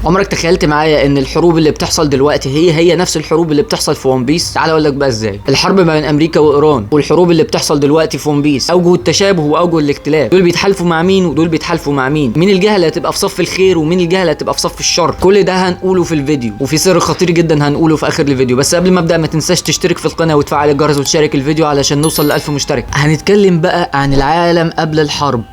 عمرك تخيلت معايا ان الحروب اللي بتحصل دلوقتي هي نفس الحروب اللي بتحصل في ون بيس؟ تعال اقول لك بقى ازاي. الحرب ما بين امريكا وايران والحروب اللي بتحصل دلوقتي في ون بيس اوجه التشابه واوجه الاختلاف. دول بيتحالفوا مع مين ودول بيتحالفوا مع مين؟ مين الجهه اللي هتبقى في صف الخير ومين الجهه اللي هتبقى في صف الشر؟ كل ده هنقوله في الفيديو، وفي سر خطير جدا هنقوله في اخر الفيديو. بس قبل ما ابدا ما تنساش تشترك في القناه وتفعل الجرس وتشارك الفيديو علشان نوصل ل 1000 مشترك. هنتكلم بقى عن العالم قبل الحرب.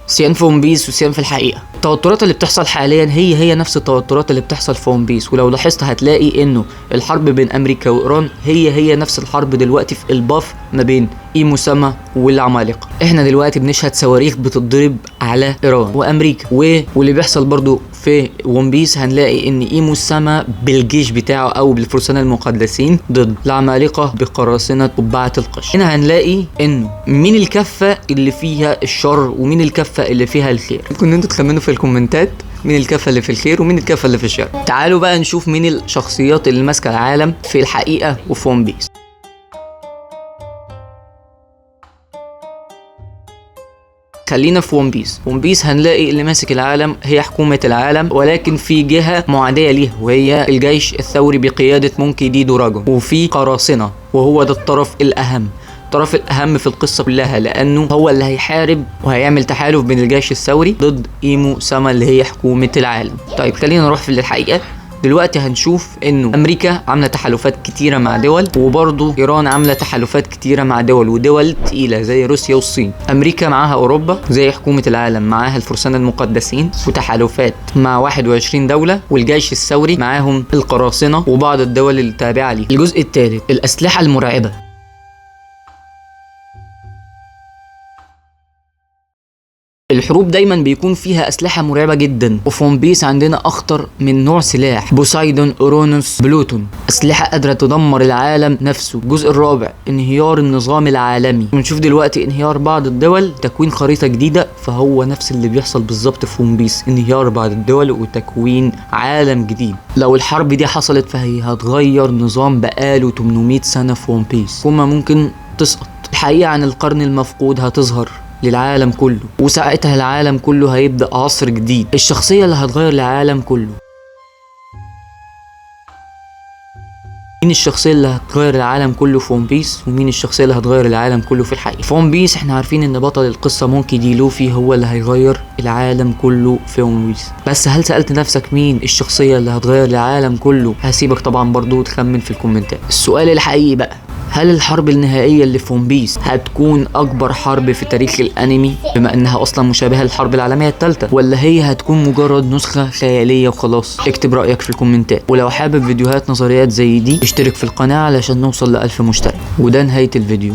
سيان في ون بيس وسيان في الحقيقه. التوترات اللي بتحصل حاليا هي نفس التوترات اللي بتحصل في ون بيس، ولو لاحظت هتلاقي انه الحرب بين امريكا وايران هي نفس الحرب دلوقتي في الباف ما بين ايمو سما والعمالقه. احنا دلوقتي بنشهد صواريخ بتتضرب على ايران وامريكا، واللي بيحصل برضو في ون بيس هنلاقي ان ايمو سما بالجيش بتاعه او بالفرسان المقدسين ضد العمالقه بقراصنه قبعه القش. هنا هنلاقي انه مين الكفه اللي فيها الشر ومين الكفه اللي فيها الخير. ممكن انتوا تخمنوا في الكومنتات مين الكفه اللي في الخير ومين الكفه اللي في الشر. تعالوا بقى نشوف مين الشخصيات اللي ماسكه العالم في الحقيقه وفي ون بيس. خلينا في ون بيس. ون بيس هنلاقي اللي ماسك العالم هي حكومة العالم، ولكن في جهة معادية ليها وهي الجيش الثوري بقيادة مونكي دي دراجون، وفي قراصنة وهو ده الطرف الأهم. الطرف الأهم في القصة كلها لأنه هو اللي هيحارب وهيعمل تحالف بين الجيش الثوري ضد ايمو سما اللي هي حكومة العالم. طيب خلينا نروح في الحقيقة. دلوقتي هنشوف انه امريكا عامله تحالفات كتيره مع دول، وبرضه ايران عامله تحالفات كتيره مع ودول تقيله زي روسيا والصين. امريكا معاها اوروبا زي حكومه العالم، معاها الفرسان المقدسين وتحالفات مع 21 دوله، والجيش الثوري معاهم القراصنه وبعض الدول التابعه ليه. الجزء الثالث، الاسلحه المرعبه. الحروب دايما بيكون فيها اسلحه مرعبه جدا، وفي ون بيس عندنا اخطر من نوع سلاح: بوسايدون، اورونوس، بلوتون. اسلحه قادره تدمر العالم نفسه. الجزء الرابع، انهيار النظام العالمي. ونشوف دلوقتي انهيار بعض الدول، تكوين خريطه جديده. فهو نفس اللي بيحصل بالظبط في ون بيس، انهيار بعض الدول وتكوين عالم جديد. لو الحرب دي حصلت فهي هتغير نظام بقاله 800 سنه في ون بيس، هما ممكن تسقط. الحقيقه عن القرن المفقود هتظهر للعالم كله، وساعتها العالم كله هيبدأ عصر جديد. الشخصية اللي هتغير العالم كله، مين الشخصية اللي هتغير العالم كله في ون بيس ومين الشخصية اللي هتغير العالم كله في الحقيقة؟ في ون بيس احنا عارفين ان بطل القصة مونكي دي لوفي هو اللي هيغير العالم كله في ون بيس. بس هل سألت نفسك مين الشخصية اللي هتغير العالم كله؟ هسيبك طبعا برضو تخمن في الكومنتات. السؤال الحقيقي بقى، هل الحرب النهائية اللي في ون بيس هتكون أكبر حرب في تاريخ الأنمي بما إنها أصلا مشابهة للحرب العالمية الثالثة، ولا هي هتكون مجرد نسخة خيالية وخلاص؟ اكتب رأيك في الكومنتات، ولو حابب فيديوهات نظريات زي دي اشترك في القناة علشان نوصل ل1000 مشترك. وده نهاية الفيديو.